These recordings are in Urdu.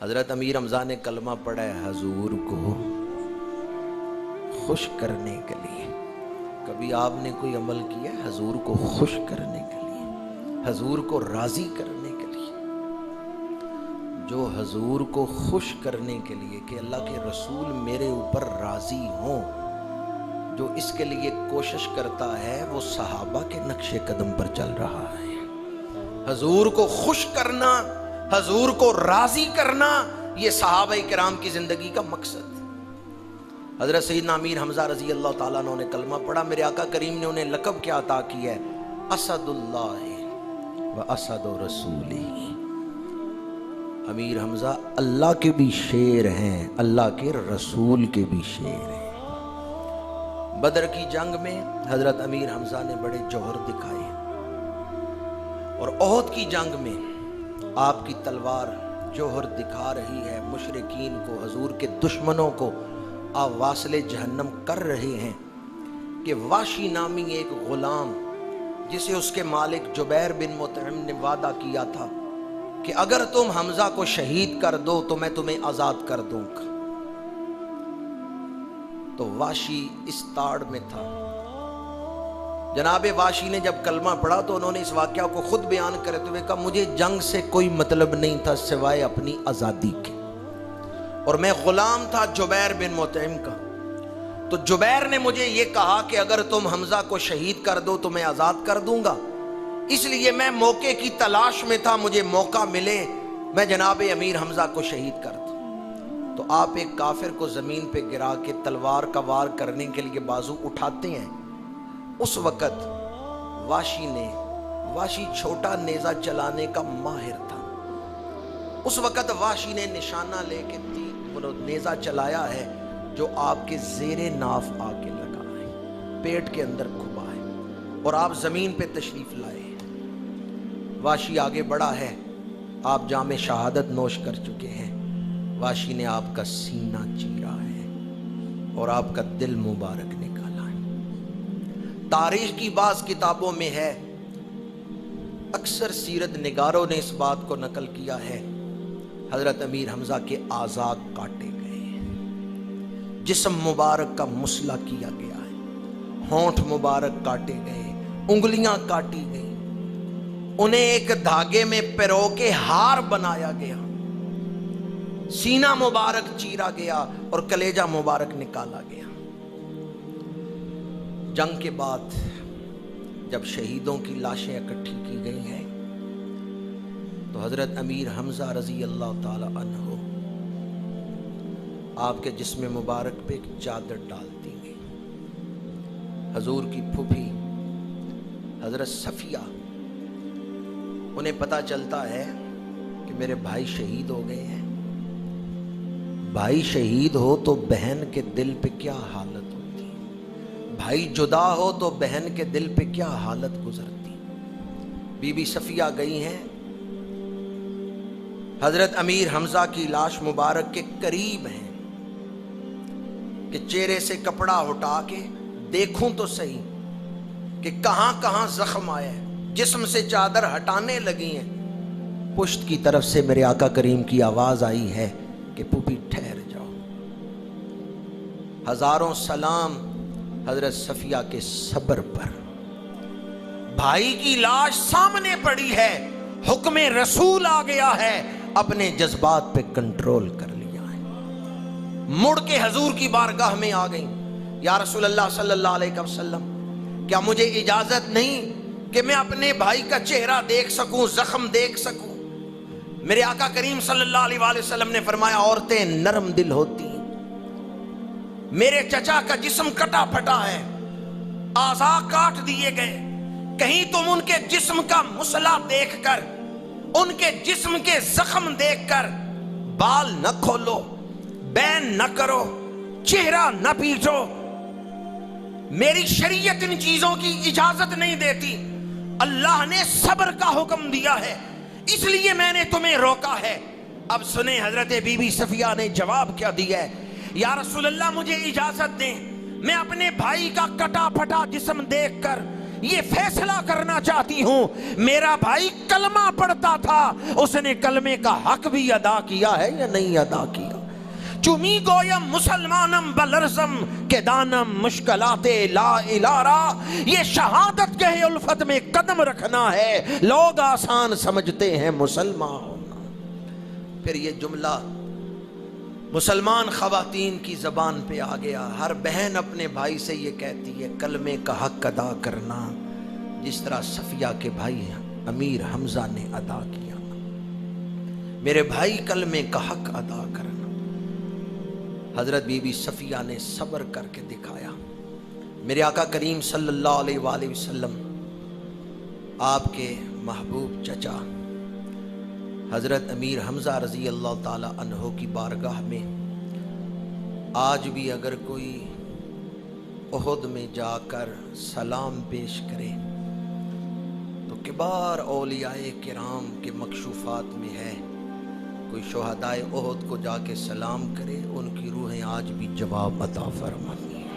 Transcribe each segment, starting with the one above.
حضرت امیر حمزہ نے کلمہ پڑھا ہے حضور کو خوش کرنے کے لیے۔ کبھی آپ نے کوئی عمل کیا ہے حضور کو خوش کرنے کے لیے، حضور کو راضی کرنے کے لیے؟ جو حضور کو خوش کرنے کے لیے کہ اللہ کے رسول میرے اوپر راضی ہوں، جو اس کے لیے کوشش کرتا ہے وہ صحابہ کے نقش قدم پر چل رہا ہے۔ حضور کو خوش کرنا، حضور کو راضی کرنا، یہ صحابہ کرام کی زندگی کا مقصد۔ حضرت سیدنا امیر حمزہ رضی اللہ تعالیٰ عنہ نے کلمہ پڑھا، میرے آقا کریم نے انہیں لقب کیا عطا کیا ہے؟ اسد اللہ و اسد رسولہ۔ امیر حمزہ اللہ کے بھی شیر ہیں، اللہ کے رسول کے بھی شیر ہیں۔ بدر کی جنگ میں حضرت امیر حمزہ نے بڑے جوہر دکھائے، اور احد کی جنگ میں آپ کی تلوار جوہر دکھا رہی ہے، مشرکین کو، حضور کے دشمنوں کو آپ واصل جہنم کر رہے ہیں کہ واشی نامی ایک غلام جسے اس کے مالک جبیر بن مطعم نے وعدہ کیا تھا کہ اگر تم حمزہ کو شہید کر دو تو میں تمہیں آزاد کر دوں گا، تو واشی اس تاڑ میں تھا۔ جناب واشی نے جب کلمہ پڑھا تو انہوں نے اس واقعہ کو خود بیان کرتے ہوئے کہا مجھے جنگ سے کوئی مطلب نہیں تھا سوائے اپنی آزادی کے، اور میں غلام تھا جبیر بن مطعم کا، تو جبیر نے مجھے یہ کہا کہ اگر تم حمزہ کو شہید کر دو تو میں آزاد کر دوں گا، اس لیے میں موقع کی تلاش میں تھا، مجھے موقع ملے میں جناب امیر حمزہ کو شہید کر دوں۔ تو آپ ایک کافر کو زمین پہ گرا کے تلوار کا وار کرنے کے لیے بازو اٹھاتے ہیں، اس وقت واشی چھوٹا نیزہ چلانے کا ماہر تھا، اس وقت واشی نے نشانہ لے کے نیزہ چلایا ہے جو آپ کے زیر ناف آ کے لگا ہے، پیٹ کے اندر کھبا ہے، اور آپ زمین پہ تشریف لائے۔ واشی آگے بڑھا ہے، آپ جام شہادت نوش کر چکے ہیں، واشی نے آپ کا سینہ چیرا ہے اور آپ کا دل مبارک نکالا ہے۔ تاریخ کی بعض کتابوں میں ہے، اکثر سیرت نگاروں نے اس بات کو نقل کیا ہے، حضرت امیر حمزہ کے اعضاء کاٹے گئے، جسم مبارک کا مسئلہ کیا گیا ہے، ہونٹ مبارک کاٹے گئے، انگلیاں کاٹی گئی، انہیں ایک دھاگے میں پرو کے ہار بنایا گیا، سینہ مبارک چیرا گیا اور کلیجہ مبارک نکالا گیا۔ جنگ کے بعد جب شہیدوں کی لاشیں اکٹھی کی گئی ہیں تو حضرت امیر حمزہ رضی اللہ تعالی عنہ آپ کے جسم مبارک پہ ایک چادر ڈال دی گئی۔ حضور کی پھوپھی حضرت صفیہ، انہیں پتہ چلتا ہے کہ میرے بھائی شہید ہو گئے ہیں۔ بھائی شہید ہو تو بہن کے دل پہ کیا حالت ہوتی، بھائی جدا ہو تو بہن کے دل پہ کیا حالت گزرتی۔ بی بی صفیہ گئی ہیں، حضرت امیر حمزہ کی لاش مبارک کے قریب ہیں کہ چہرے سے کپڑا ہٹا کے دیکھوں تو صحیح کہ کہاں کہاں زخم آیا ہے، جسم سے چادر ہٹانے لگی ہیں، پشت کی طرف سے میرے آقا کریم کی آواز آئی ہے کہ پھوپھی ٹھہر جاؤ۔ ہزاروں سلام حضرت صفیہ کے صبر پر۔ بھائی کی لاش سامنے پڑی ہے، حکم رسول آ گیا ہے، اپنے جذبات پہ کنٹرول کر لیا ہے، مڑ کے حضور کی بارگاہ میں آ گئی، یا رسول اللہ صلی اللہ علیہ وسلم کیا مجھے اجازت نہیں کہ میں اپنے بھائی کا چہرہ دیکھ سکوں، زخم دیکھ سکوں؟ میرے آقا کریم صلی اللہ علیہ وآلہ وسلم نے فرمایا عورتیں نرم دل ہوتی ہیں، میرے چچا کا جسم کٹا پھٹا ہے، اعضاء کاٹ دیے گئے، کہیں تم ان کے جسم کا مسئلہ دیکھ کر، ان کے جسم کے زخم دیکھ کر بال نہ کھولو، بین نہ کرو، چہرہ نہ پیٹو، میری شریعت ان چیزوں کی اجازت نہیں دیتی، اللہ نے صبر کا حکم دیا ہے، اس لیے میں نے تمہیں روکا ہے۔ اب سنیں حضرت بی بی صفیہ نے جواب کیا دیا ہے، یا رسول اللہ مجھے اجازت دیں، میں اپنے بھائی کا کٹا پھٹا جسم دیکھ کر یہ فیصلہ کرنا چاہتی ہوں، میرا بھائی کلمہ پڑھتا تھا، اس نے کلمے کا حق بھی ادا کیا ہے یا نہیں ادا کیا؟ چمی گویم مسلمانم بلرزم کے دانم مشکلات لا الارا، یہ شہادت کے الفت میں قدم رکھنا ہے، لوگ آسان سمجھتے ہیں مسلمان ہونا۔ پھر یہ جملہ مسلمان خواتین کی زبان پہ آ گیا، ہر بہن اپنے بھائی سے یہ کہتی ہے کلمے کا حق ادا کرنا جس طرح صفیہ کے بھائی امیر حمزہ نے ادا کیا، میرے بھائی کلمے کا حق ادا کرنا۔ حضرت بی بی صفیہ نے صبر کر کے دکھایا۔ میرے آقا کریم صلی اللہ علیہ وآلہ وسلم، آپ کے محبوب چچا حضرت امیر حمزہ رضی اللہ تعالی عنہ کی بارگاہ میں آج بھی اگر کوئی احد میں جا کر سلام پیش کرے تو کبار اولیاء کرام کے مکشوفات میں ہے، کوئی شہدائے احد کو جا کے سلام کرے ان کی روحیں آج بھی جواب عطا فرماتی ہیں۔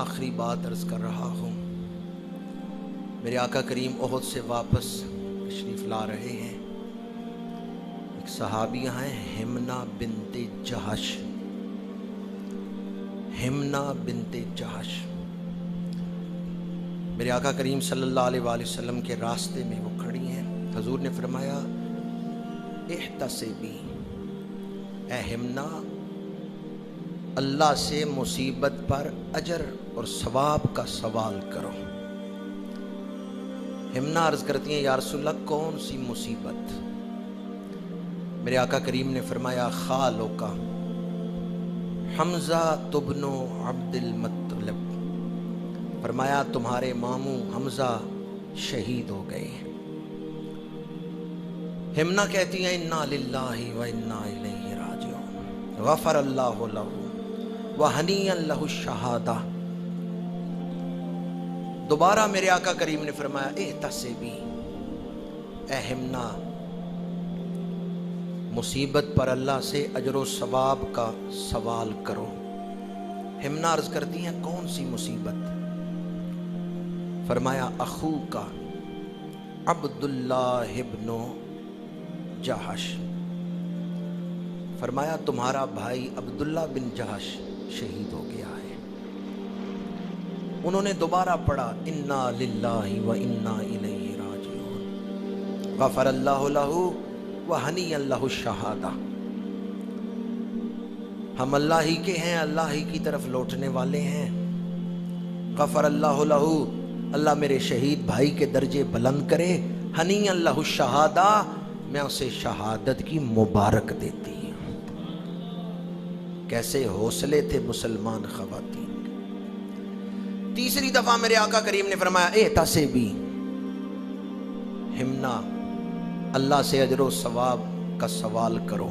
آخری بات عرض کر رہا ہوں، میرے آقا کریم احد سے واپس تشریف لا رہے ہیں، ایک صحابیہ ہیں ہمنا بنت جہش، ہمنا بنت جہش، میرے آقا کریم صلی اللہ علیہ وآلہ وسلم کے راستے میں وہ کھڑی ہیں۔ حضور نے فرمایا احتسبی، اے ہمنا اللہ سے مصیبت پر اجر اور ثواب کا سوال کرو۔ ہمنا عرض کرتی ہیں یا رسول اللہ کون سی مصیبت؟ میرے آقا کریم نے فرمایا خالو کا حمزہ تبن عبد المطلب، فرمایا تمہارے ماموں حمزہ شہید ہو گئے ہیں۔ ہمنا کہتی ہیں انا للہ و انا الیہ راجعون، غفر اللہ لہ وہنیئا لہ الشہادہ۔ دوبارہ میرے آقا کریم نے فرمایا احتسبی، اے ہمنا مصیبت پر اللہ سے اجر و ثواب کا سوال کرو۔ ہمنا عرض کرتی ہیں کون سی مصیبت؟ فرمایا اخو کا عبداللہ ابن جہش، فرمایا تمہارا بھائی عبداللہ بن جہش شہید ہو گیا ہے۔ انہوں نے دوبارہ پڑھا انا للہ و انا الیہ راجعون، غفر اللہ لہ وہنیئا لہ الشہادہ۔ ہم اللہ ہی کے ہیں، اللہ ہی کی طرف لوٹنے والے ہیں۔ غفر اللہ لہ، اللہ میرے شہید بھائی کے درجے بلند کرے، ہنیئا لہ الشہادہ، میں اسے شہادت کی مبارک دیتی ہوں۔ کیسے حوصلے تھے مسلمان خواتین۔ تیسری دفعہ میرے آقا کریم نے فرمایا احتسبی، ہمنا اللہ سے اجر و ثواب کا سوال کرو۔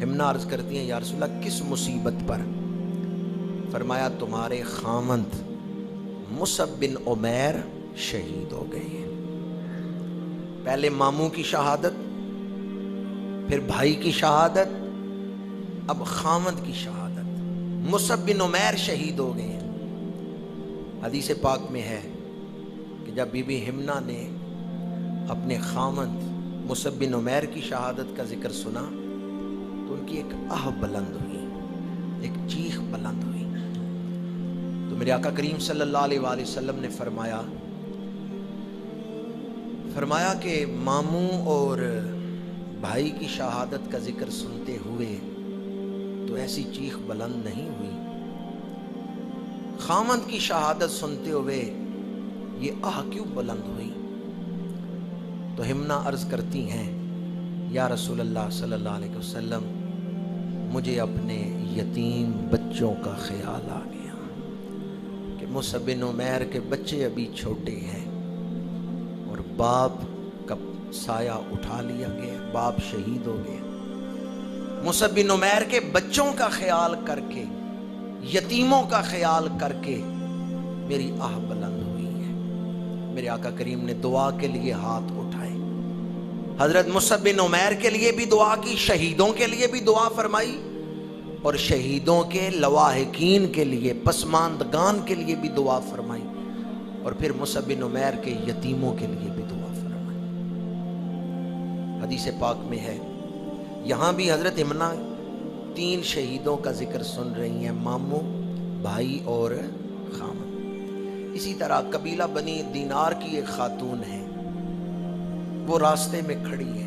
ہمنا عرض کرتی ہیں یا رسول اللہ کس مصیبت پر؟ فرمایا تمہارے خامند مصعب بن عمیر شہید ہو گئے ہیں۔ پہلے ماموں کی شہادت، پھر بھائی کی شہادت، اب خامند کی شہادت، مصعب بن عمیر شہید ہو گئے ہیں۔ حدیث پاک میں ہے کہ جب بی بی ہمنا نے اپنے خامند مصعب بن عمیر کی شہادت کا ذکر سنا تو ان کی ایک آہ بلند ہوئی، ایک چیخ بلند ہوئی۔ تو میرے آقا کریم صلی اللہ علیہ وآلہ وسلم نے فرمایا کہ ماموں اور بھائی کی شہادت کا ذکر سنتے ہوئے تو ایسی چیخ بلند نہیں ہوئی، خامند کی شہادت سنتے ہوئے یہ آہ کیوں بلند ہوئی؟ تو ہمنا عرض کرتی ہیں یا رسول اللہ صلی اللہ علیہ وسلم مجھے اپنے یتیم بچوں کا خیال آ گیا کہ مصعب بن عمیر کے بچے ابھی چھوٹے ہیں اور باپ کا سایہ اٹھا لیا گیا، باپ شہید ہو گیا۔ مصعب بن عمیر کے بچوں کا خیال کر کے، یتیموں کا خیال کر کے میری آہ بلند ہوئی ہے۔ میرے آقا کریم نے دعا کے لیے ہاتھ اٹھائے، حضرت مصعب بن عمیر کے لیے بھی دعا کی، شہیدوں کے لیے بھی دعا فرمائی، اور شہیدوں کے لواحقین کے لیے، پسماندگان کے لیے بھی دعا فرمائی، اور پھر مصعب بن عمیر کے یتیموں کے لیے بھی دعا فرمائی۔ حدیث پاک میں ہے، یہاں بھی حضرت امنا 3 شہیدوں کا ذکر سن رہی ہیں، ماموں، بھائی اور خامن۔ اسی طرح قبیلہ بنی دینار کی ایک خاتون ہے، وہ راستے میں کھڑی ہے،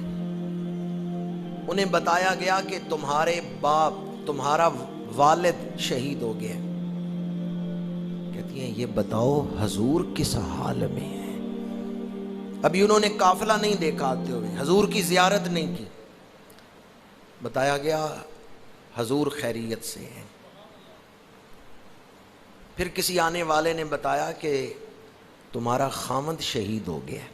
انہیں بتایا گیا کہ تمہارے باپ، تمہارا والد شہید ہو گیا۔ کہتی ہیں یہ بتاؤ حضور کس حال میں ہے؟ ابھی انہوں نے قافلہ نہیں دیکھا آتے ہوئے، حضور کی زیارت نہیں کی، بتایا گیا حضور خیریت سے ہیں۔ پھر کسی آنے والے نے بتایا کہ تمہارا خامند شہید ہو گیا۔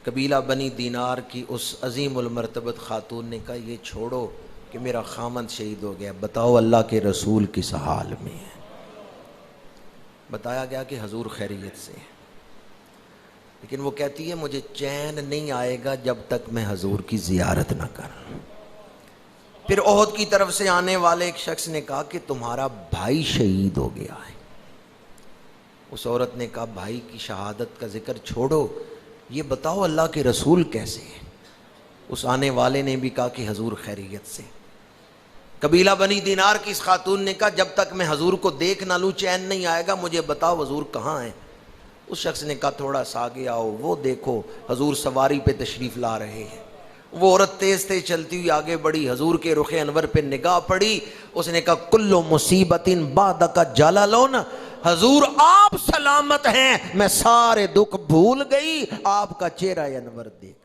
قبیلہ بنی دینار کی اس عظیم المرتبت خاتون نے کہا یہ چھوڑو کہ میرا خامند شہید ہو گیا، بتاؤ اللہ کے رسول کس حال میں ہے؟ بتایا گیا کہ حضور خیریت سے ہے، لیکن وہ کہتی ہے مجھے چین نہیں آئے گا جب تک میں حضور کی زیارت نہ کروں۔ پھر احد کی طرف سے آنے والے ایک شخص نے کہا کہ تمہارا بھائی شہید ہو گیا ہے۔ اس عورت نے کہا بھائی کی شہادت کا ذکر چھوڑو، یہ بتاؤ اللہ کے رسول کیسے ہیں؟ اس آنے والے نے بھی کہا کہ حضور خیریت سے۔ قبیلہ بنی دینار کی اس خاتون نے کہا جب تک میں حضور کو دیکھ نہ لوں چین نہیں آئے گا، مجھے بتاؤ حضور کہاں ہیں؟ اس شخص نے کہا تھوڑا سا آگے آؤ، وہ دیکھو حضور سواری پہ تشریف لا رہے ہیں۔ وہ عورت تیز تیز چلتی ہوئی آگے بڑھی، حضور کے رخ انور پہ نگاہ پڑی، اس نے کہا کل مصیبت بعدک جلل، حضور آپ سلامت ہیں، میں سارے دکھ بھول گئی، آپ کا چہرہ انور دیکھ